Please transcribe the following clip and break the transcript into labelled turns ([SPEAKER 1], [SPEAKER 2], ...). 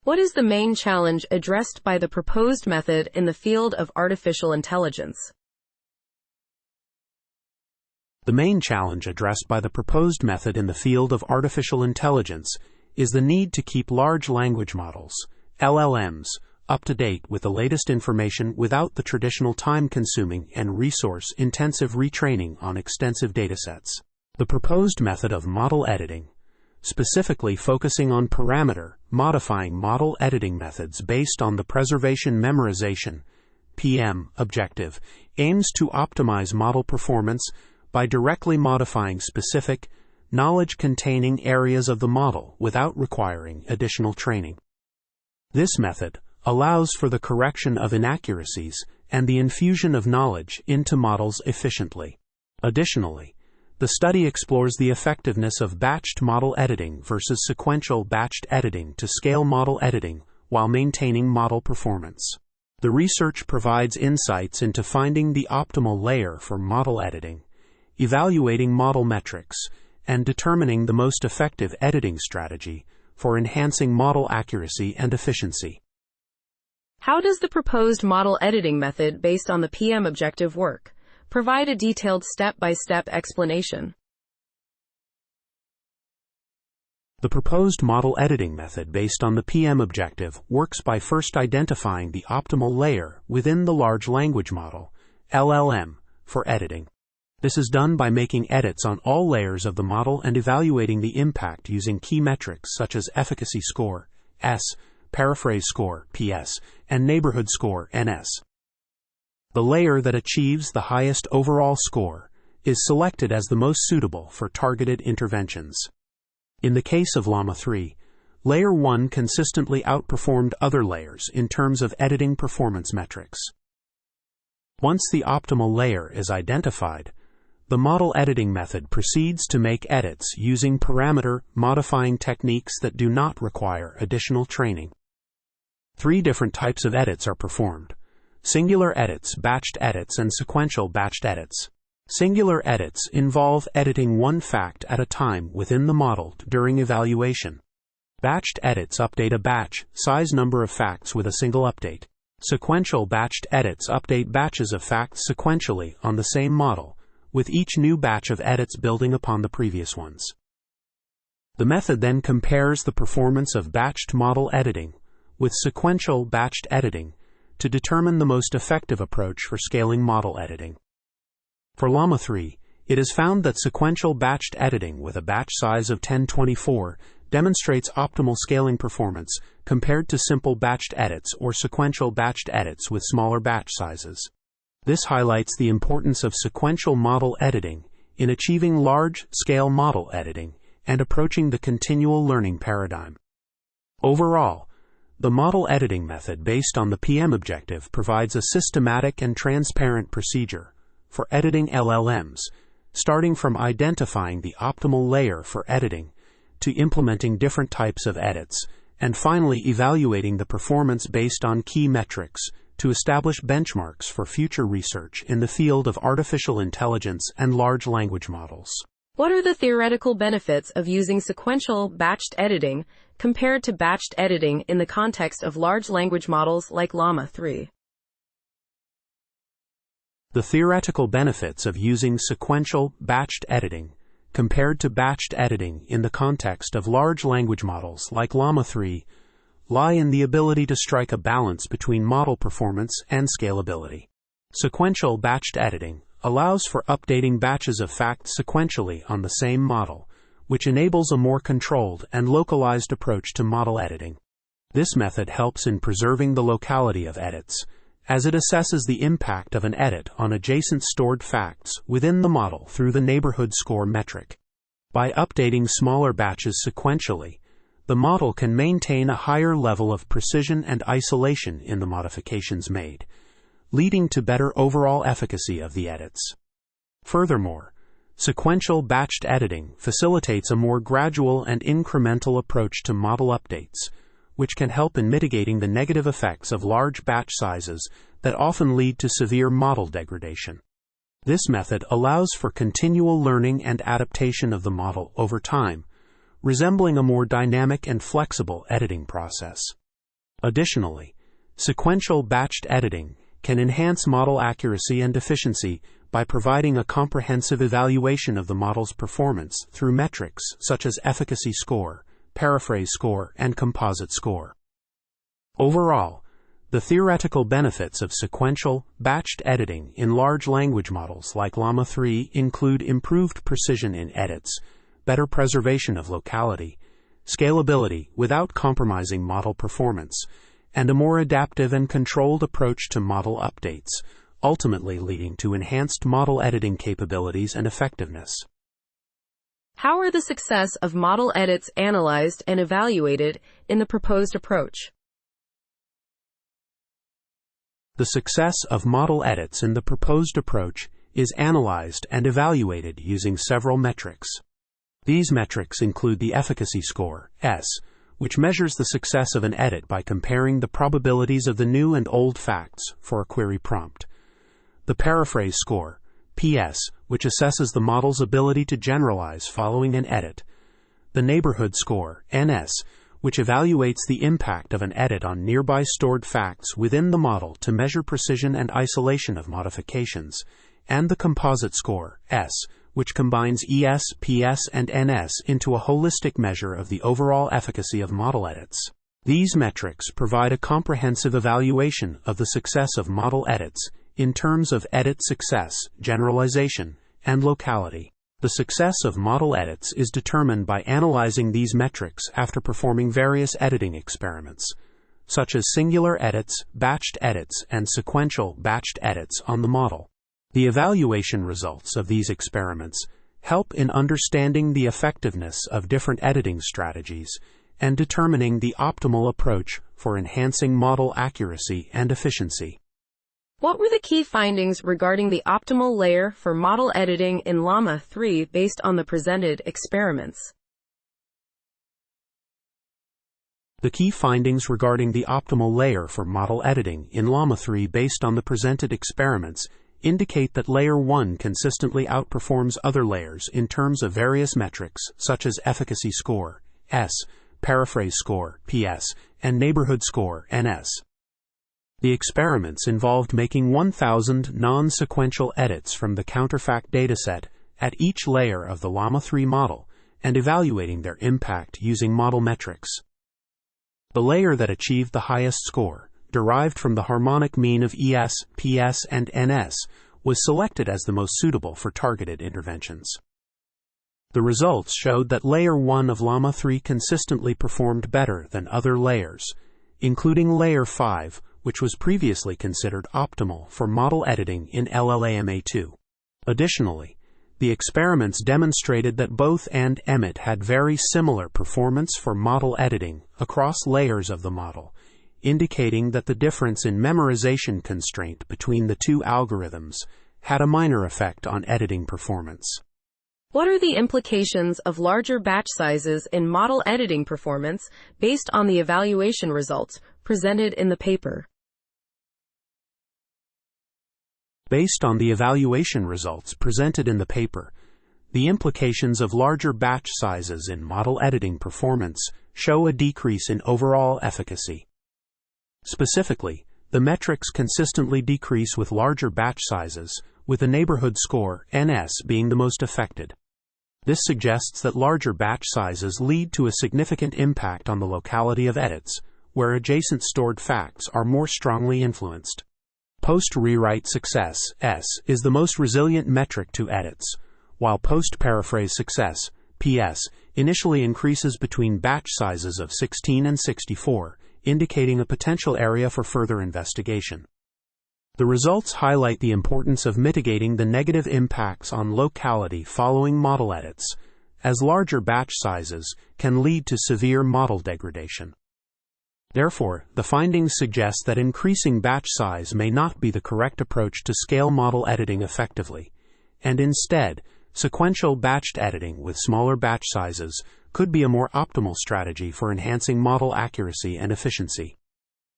[SPEAKER 1] What is the main challenge addressed by the proposed method in the field of artificial intelligence?
[SPEAKER 2] The main challenge addressed by the proposed method in the field of artificial intelligence is the need to keep large language models, LLMs, up to date with the latest information without the traditional time-consuming and resource-intensive retraining on extensive datasets. The proposed method of model editing, specifically focusing on parameter-modifying model editing methods based on the preservation memorization (PM) objective, aims to optimize model performance by directly modifying specific, knowledge-containing areas of the model without requiring additional training. This method allows for the correction of inaccuracies and the infusion of knowledge into models efficiently. Additionally, the study explores the effectiveness of batched model editing versus sequential batched editing to scale model editing while maintaining model performance. The research provides insights into finding the optimal layer for model editing, evaluating model metrics, and determining the most effective editing strategy for enhancing model accuracy and efficiency.
[SPEAKER 1] How does the proposed model editing method based on the PM objective work? Provide a detailed step-by-step explanation.
[SPEAKER 2] The proposed model editing method based on the PM objective works by first identifying the optimal layer within the large language model, LLM, for editing. This is done by making edits on all layers of the model and evaluating the impact using key metrics such as efficacy score, S, paraphrase score, PS, and neighborhood score, NS. The layer that achieves the highest overall score is selected as the most suitable for targeted interventions. In the case of Llama-3, Layer 1 consistently outperformed other layers in terms of editing performance metrics. Once the optimal layer is identified, the model editing method proceeds to make edits using parameter-modifying techniques that do not require additional training. 3 different types of edits are performed: singular edits, batched edits, and sequential batched edits. Singular edits involve editing one fact at a time within the model during evaluation. Batched edits update a batch size number of facts with a single update. Sequential batched edits update batches of facts sequentially on the same model, with each new batch of edits building upon the previous ones. The method then compares the performance of batched model editing with sequential batched editing to determine the most effective approach for scaling model editing. For Llama-3, it is found that sequential batched editing with a batch size of 1024 demonstrates optimal scaling performance compared to simple batched edits or sequential batched edits with smaller batch sizes. This highlights the importance of sequential model editing in achieving large-scale model editing and approaching the continual learning paradigm. Overall, the model editing method based on the PM objective provides a systematic and transparent procedure for editing LLMs, starting from identifying the optimal layer for editing to implementing different types of edits, and finally evaluating the performance based on key metrics to establish benchmarks for future research in the field of artificial intelligence and large language models.
[SPEAKER 1] What are the theoretical benefits of using sequential batched editing compared to batched editing in the context of large language models like Llama-3?
[SPEAKER 2] The theoretical benefits of using sequential batched editing compared to batched editing in the context of large language models like Llama-3 lie in the ability to strike a balance between model performance and scalability. Sequential batched editing allows for updating batches of facts sequentially on the same model, which enables a more controlled and localized approach to model editing. This method helps in preserving the locality of edits, as it assesses the impact of an edit on adjacent stored facts within the model through the neighborhood score metric. By updating smaller batches sequentially, the model can maintain a higher level of precision and isolation in the modifications made, leading to better overall efficacy of the edits. Furthermore, sequential batched editing facilitates a more gradual and incremental approach to model updates, which can help in mitigating the negative effects of large batch sizes that often lead to severe model degradation. This method allows for continual learning and adaptation of the model over time, resembling a more dynamic and flexible editing process. Additionally, sequential batched editing can enhance model accuracy and efficiency by providing a comprehensive evaluation of the model's performance through metrics such as efficacy score, paraphrase score, and composite score. Overall, the theoretical benefits of sequential, batched editing in large language models like Llama-3 include improved precision in edits, better preservation of locality, scalability without compromising model performance, and a more adaptive and controlled approach to model updates, ultimately leading to enhanced model editing capabilities and effectiveness.
[SPEAKER 1] How are the success of model edits analyzed and evaluated in the proposed approach?
[SPEAKER 2] The success of model edits in the proposed approach is analyzed and evaluated using several metrics. These metrics include the efficacy score, S, which measures the success of an edit by comparing the probabilities of the new and old facts for a query prompt. The paraphrase score, PS, which assesses the model's ability to generalize following an edit. The neighborhood score, NS, which evaluates the impact of an edit on nearby stored facts within the model to measure precision and isolation of modifications, and the composite score, S, which combines ES, PS, and NS into a holistic measure of the overall efficacy of model edits. These metrics provide a comprehensive evaluation of the success of model edits in terms of edit success, generalization, and locality. The success of model edits is determined by analyzing these metrics after performing various editing experiments, such as singular edits, batched edits, and sequential batched edits on the model. The evaluation results of these experiments help in understanding the effectiveness of different editing strategies and determining the optimal approach for enhancing model accuracy and efficiency.
[SPEAKER 1] What were the key findings regarding the optimal layer for model editing in Llama-3 based on the presented experiments?
[SPEAKER 2] The key findings regarding the optimal layer for model editing in Llama-3 based on the presented experiments indicate that Layer 1 consistently outperforms other layers in terms of various metrics such as efficacy score, S, paraphrase score, PS, and neighborhood score, NS. The experiments involved making 1,000 non-sequential edits from the counterfakt dataset at each layer of the Llama-3 model and evaluating their impact using model metrics. The layer that achieved the highest score, derived from the harmonic mean of ES, PS, and NS, was selected as the most suitable for targeted interventions. The results showed that Layer 1 of Llama-3 consistently performed better than other layers, including Layer 5, which was previously considered optimal for model editing in LLaMA2. Additionally, the experiments demonstrated that both and Emmet had very similar performance for model editing across layers of the model, indicating that the difference in memorization constraint between the two algorithms had a minor effect on editing performance.
[SPEAKER 1] What are the implications of larger batch sizes in model editing performance based on the evaluation results presented in the paper?
[SPEAKER 2] Based on the evaluation results presented in the paper, the implications of larger batch sizes in model editing performance show a decrease in overall efficacy. Specifically, the metrics consistently decrease with larger batch sizes, with the neighborhood score, NS, being the most affected. This suggests that larger batch sizes lead to a significant impact on the locality of edits, where adjacent stored facts are more strongly influenced. Post-rewrite success, S, is the most resilient metric to edits, while post-paraphrase success, PS, initially increases between batch sizes of 16 and 64, indicating a potential area for further investigation. The results highlight the importance of mitigating the negative impacts on locality following model edits, as larger batch sizes can lead to severe model degradation. Therefore, the findings suggest that increasing batch size may not be the correct approach to scale model editing effectively, and instead, sequential batched editing with smaller batch sizes could be a more optimal strategy for enhancing model accuracy and efficiency.